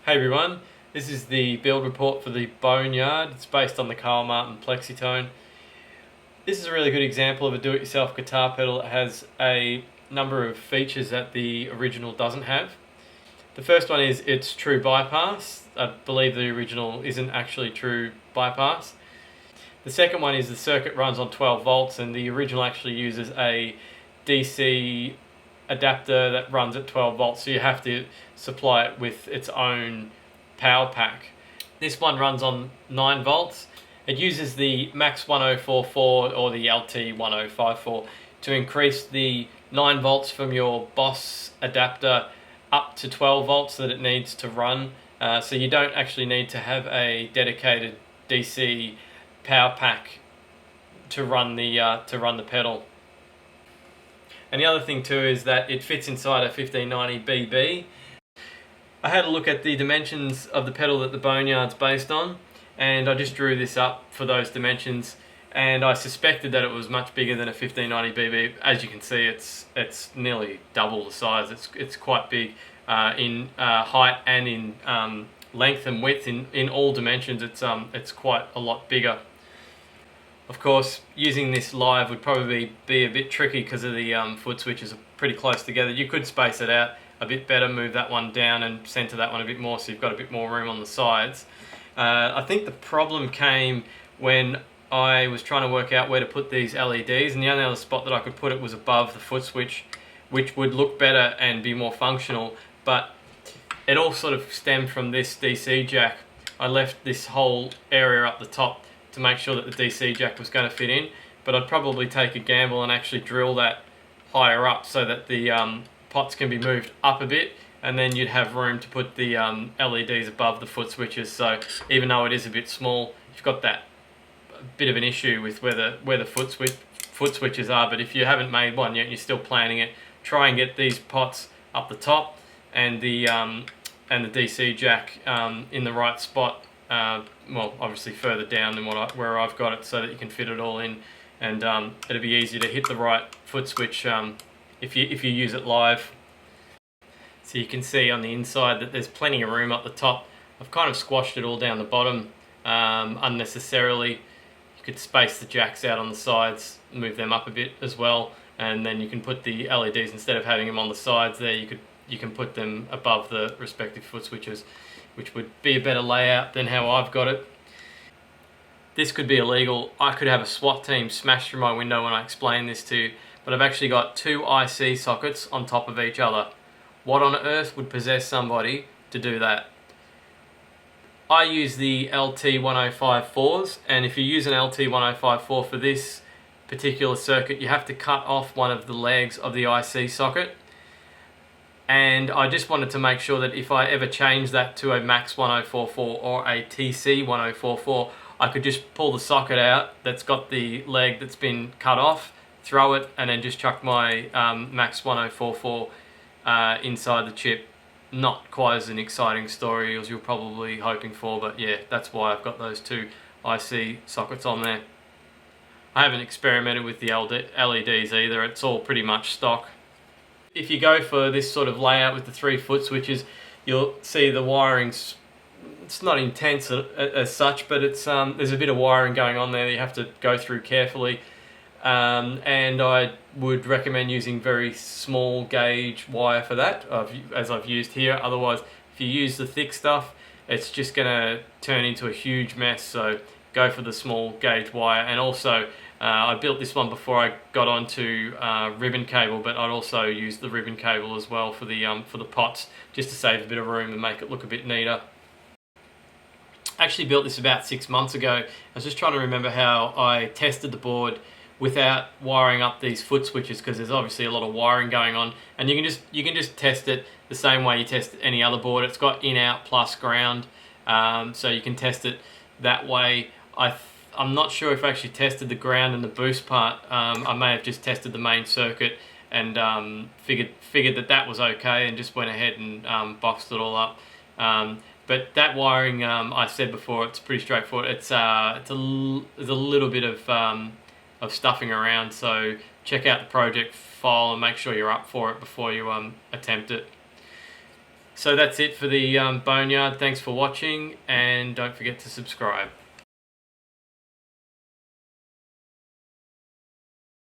Hey everyone, this is the build report for the Boneyard. It's based on the Carl Martin Plexitone. This is a really good example of a do-it-yourself guitar pedal that has a number of features that the original doesn't have. The first one is its true bypass. I believe the original isn't actually true bypass. The second one is the circuit runs on 12 volts and the original actually uses a DC adapter that runs at 12 volts, so you have to supply it with its own power pack. This one runs on 9 volts. It uses the Max 1044 or the LT 1054 to increase the 9 volts from your Boss adapter up to 12 volts that it needs to run. So you don't actually need to have a dedicated DC power pack to run the pedal. And the other thing too is that it fits inside a 1590 BB. I had a look at the dimensions of the pedal that the Boneyard's based on, and I just drew this up for those dimensions, and I suspected that it was much bigger than a 1590 BB. As you can see, it's nearly double the size. It's quite big in height and in length and width. In all dimensions, it's quite a lot bigger. Of course, using this live would probably be a bit tricky because of the foot switches are pretty close together. You could space it out a bit better, move that one down and center that one a bit more so you've got a bit more room on the sides. I think the problem came when I was trying to work out where to put these LEDs, and the only other spot that I could put it was above the foot switch, which would look better and be more functional, but it all sort of stemmed from this DC jack. I left this whole area up the top to make sure that the DC jack was going to fit in, but I'd probably take a gamble and actually drill that higher up so that the pots can be moved up a bit, and then you'd have room to put the LEDs above the foot switches. So even though it is a bit small, you've got that bit of an issue with where the foot switches are. But if you haven't made one yet, you're still planning it, try and get these pots up the top and the DC jack in the right spot. Well, obviously further down than where I've got it, so that you can fit it all in, and it'll be easier to hit the right foot switch if you use it live. So you can see on the inside that there's plenty of room up the top. I've kind of squashed it all down the bottom unnecessarily. You could space the jacks out on the sides, move them up a bit as well, and then you can put the LEDs, instead of having them on the sides there, you can put them above the respective foot switches, which would be a better layout than how I've got it. This could be illegal. I could have a SWAT team smash through my window when I explain this to you, but I've actually got two IC sockets on top of each other. What on earth would possess somebody to do that? I use the LT 1054s, and if you use an LT 1054 for this particular circuit, you have to cut off one of the legs of the IC socket. And I just wanted to make sure that if I ever change that to a Max 1044 or a TC 1044, I could just pull the socket out that's got the leg that's been cut off, throw it, and then just chuck my Max 1044 inside the chip. Not quite as an exciting story as you're probably hoping for, but yeah, that's why I've got those two IC sockets on there. I haven't experimented with the LEDs either, it's all pretty much stock. If you go for this sort of layout with the 3 foot switches, you'll see the wiring's, it's not intense as such, but it's there's a bit of wiring going on there that you have to go through carefully. And I would recommend using very small gauge wire for that, as I've used here. Otherwise, if you use the thick stuff, it's just going to turn into a huge mess. So go for the small gauge wire. And also, I built this one before I got onto ribbon cable, but I'd also use the ribbon cable as well for the pots, just to save a bit of room and make it look a bit neater. I actually built this about 6 months ago. I was just trying to remember how I tested the board without wiring up these foot switches, because there's obviously a lot of wiring going on, and you can just test it the same way you test any other board. It's got in, out, plus ground, so you can test it that way. I'm not sure if I actually tested the ground and the boost part. I may have just tested the main circuit and figured that was okay, and just went ahead and boxed it all up. But that wiring, I said before, it's pretty straightforward. There's a little bit of stuffing around, so check out the project file and make sure you're up for it before you attempt it. So that's it for the Boneyard. Thanks for watching, and don't forget to subscribe.